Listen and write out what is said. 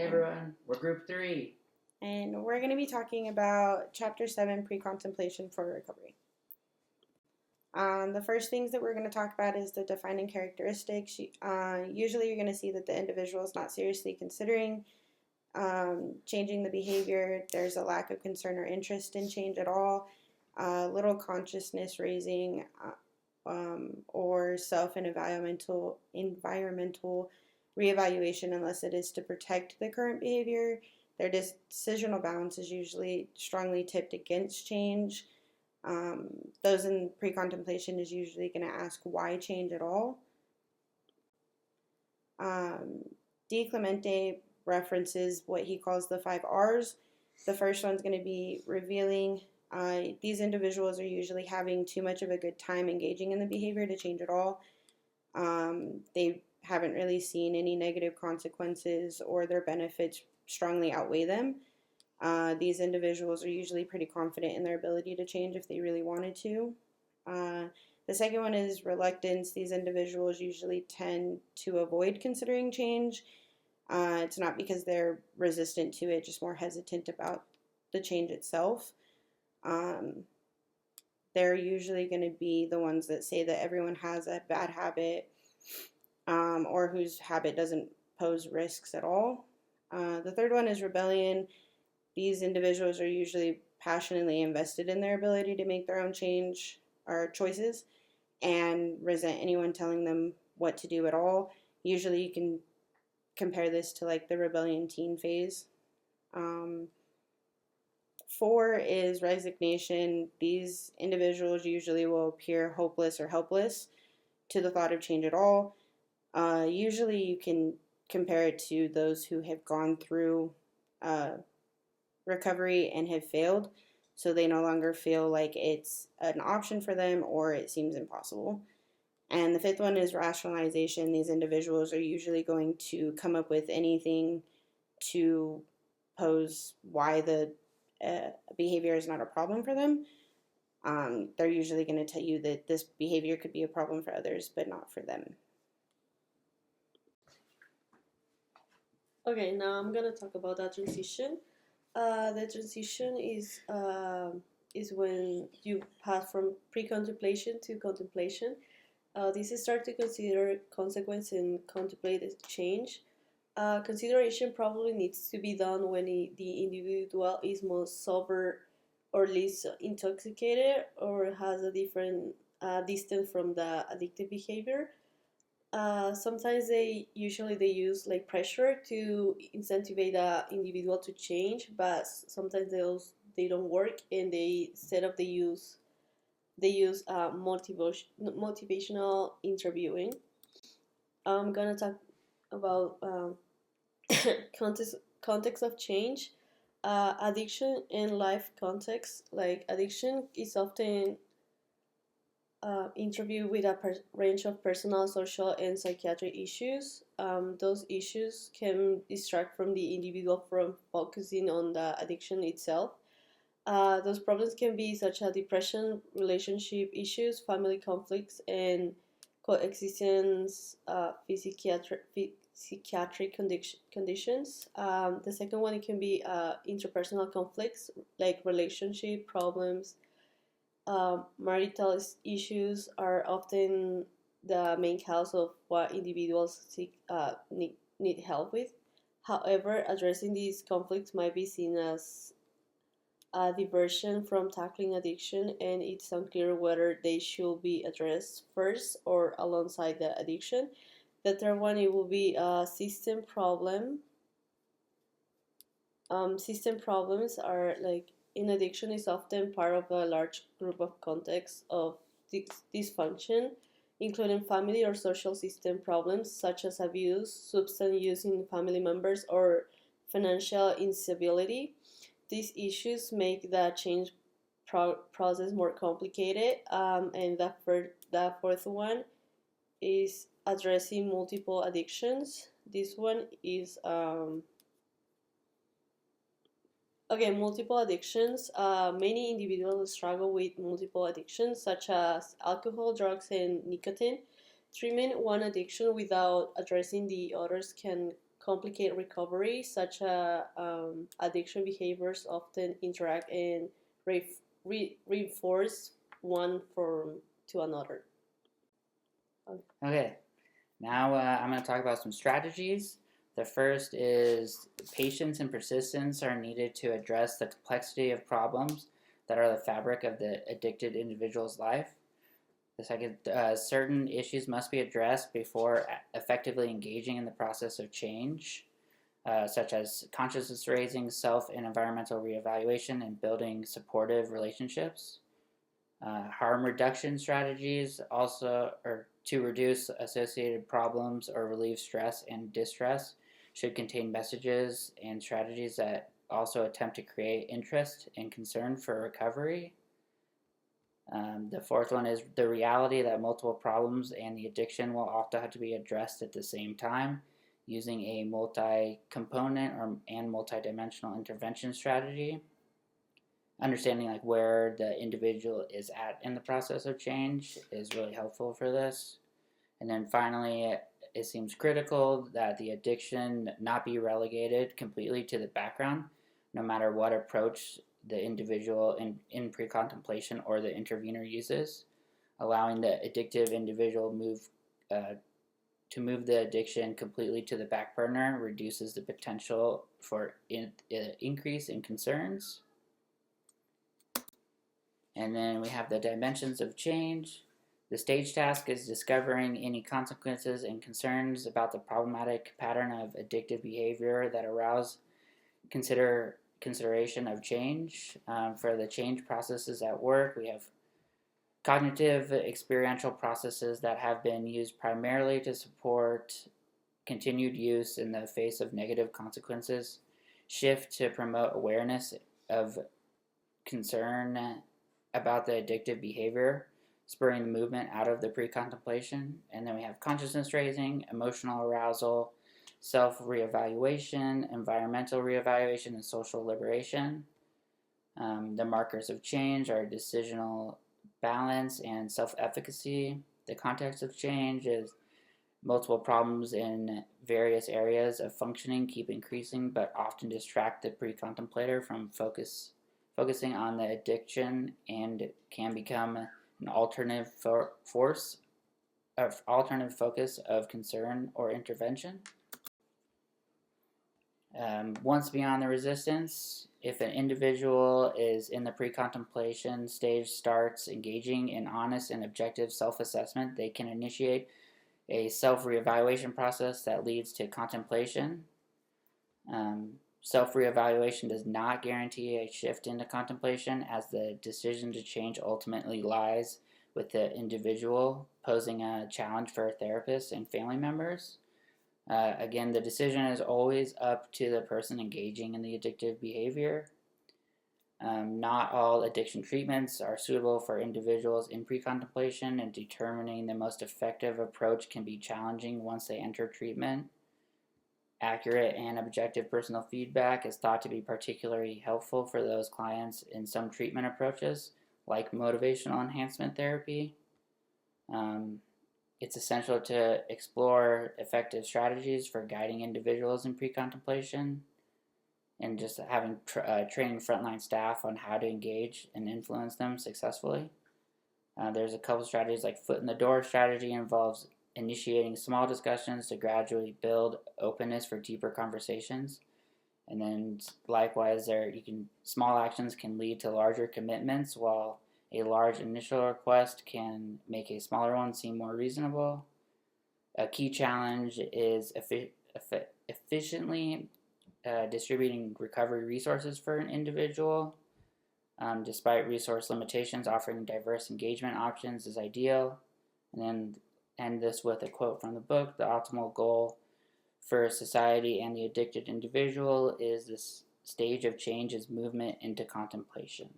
Hey everyone, we're group 3. And we're going to be talking about Chapter 7, Pre-Contemplation for Recovery. The first things that we're going to talk about is the defining characteristics. Usually you're going to see that the individual is not seriously considering changing the behavior. There's a lack of concern or interest in change at all. Little consciousness raising or self and environmental reevaluation unless it is to protect the current behavior. Their decisional balance is usually strongly tipped against change. Those in pre-contemplation is usually going to ask why change at all. D. Clemente references what he calls the 5 R's. The first one's going to be revealing. These individuals are usually having too much of a good time engaging in the behavior to change at all. They haven't really seen any negative consequences or their benefits strongly outweigh them. These individuals are usually pretty confident in their ability to change if they really wanted to. The second one is reluctance. These individuals usually tend to avoid considering change. It's not because they're resistant to it, just more hesitant about the change itself. They're usually going to be the ones that say that everyone has a bad habit or whose habit doesn't pose risks at all. The third one is rebellion. These individuals are usually passionately invested in their ability to make their own change or choices and resent anyone telling them what to do at all. Usually you can compare this to like the rebellion teen phase. 4 is resignation. These individuals usually will appear hopeless or helpless to the thought of change at all. Usually you can compare it to those who have gone through recovery and have failed, so they no longer feel like it's an option for them or it seems impossible. And the 5th one is rationalization. These individuals are usually going to come up with anything to pose why the behavior is not a problem for them. They're usually going to tell you that this behavior could be a problem for others, but not for them. Okay, now I'm gonna talk about that transition. The transition is when you pass from pre-contemplation to contemplation. This is start to consider consequence and contemplate change. Consideration probably needs to be done when the individual is most sober or least intoxicated or has a different distance from the addictive behavior. Sometimes they use like pressure to incentivize the individual to change, but sometimes they don't work, and they use motivational interviewing. I'm gonna talk about context of change, addiction and life context. Like addiction is often interviewed with a range of personal, social, and psychiatric issues. Those issues can distract from the individual from focusing on the addiction itself. Those problems can be such as depression, relationship issues, family conflicts, and coexistence psychiatric conditions. The second one, it can be interpersonal conflicts like relationship problems. Marital issues are often the main cause of what individuals need help with. However, addressing these conflicts might be seen as a diversion from tackling addiction, and it's unclear whether they should be addressed first or alongside the addiction. The third one, it will be a system problem. System problems are like in addiction is often part of a large group of contexts of dysfunction, including family or social system problems such as abuse, substance use in family members, or financial instability. These issues make the change process more complicated, and the fourth one is addressing multiple addictions. This one is multiple addictions. Many individuals struggle with multiple addictions, such as alcohol, drugs, and nicotine. Treatment one addiction without addressing the others can complicate recovery, such as addiction behaviors often interact and reinforce one form to another. Okay, now I'm going to talk about some strategies. The first is patience and persistence are needed to address the complexity of problems that are the fabric of the addicted individual's life. The second, certain issues must be addressed before effectively engaging in the process of change, such as consciousness raising, self and environmental reevaluation, and building supportive relationships. Harm reduction strategies also are to reduce associated problems or relieve stress and distress should contain messages and strategies that also attempt to create interest and concern for recovery. The fourth one is the reality that multiple problems and the addiction will often have to be addressed at the same time using a multi-component and multi-dimensional intervention strategy. Understanding like where the individual is at in the process of change is really helpful for this. And then finally, it seems critical that the addiction not be relegated completely to the background, no matter what approach the individual in pre-contemplation or the intervener uses. Allowing the addictive individual to move the addiction completely to the back burner reduces the potential for increase in concerns. And then we have the dimensions of change. The stage task is discovering any consequences and concerns about the problematic pattern of addictive behavior that arouse consideration of change. For the change processes at work, we have cognitive experiential processes that have been used primarily to support continued use in the face of negative consequences. Shift to promote awareness of concern about the addictive behavior, spurring the movement out of the pre-contemplation. And then we have consciousness raising, emotional arousal, self-reevaluation, environmental reevaluation, and social liberation. The markers of change are decisional balance and self-efficacy. The context of change is multiple problems in various areas of functioning keep increasing but often distract the pre-contemplator from focusing on the addiction and can become an alternative focus of concern or intervention. Once beyond the resistance, if an individual is in the pre-contemplation stage starts engaging in honest and objective self-assessment, they can initiate a self-reevaluation process that leads to contemplation. Self-reevaluation does not guarantee a shift into contemplation, as the decision to change ultimately lies with the individual, posing a challenge for therapists and family members. Again, the decision is always up to the person engaging in the addictive behavior. Not all addiction treatments are suitable for individuals in pre-contemplation, and determining the most effective approach can be challenging once they enter treatment. Accurate and objective personal feedback is thought to be particularly helpful for those clients in some treatment approaches, like motivational enhancement therapy. It's essential to explore effective strategies for guiding individuals in pre-contemplation and just having training frontline staff on how to engage and influence them successfully. There's a couple strategies, like foot in the door strategy involves initiating small discussions to gradually build openness for deeper conversations. And then likewise, small actions can lead to larger commitments, while a large initial request can make a smaller one seem more reasonable. A key challenge is efficiently distributing recovery resources for an individual. Despite resource limitations, offering diverse engagement options is ideal. And then end this with a quote from the book: the optimal goal for society and the addicted individual is this stage of change is movement into contemplation.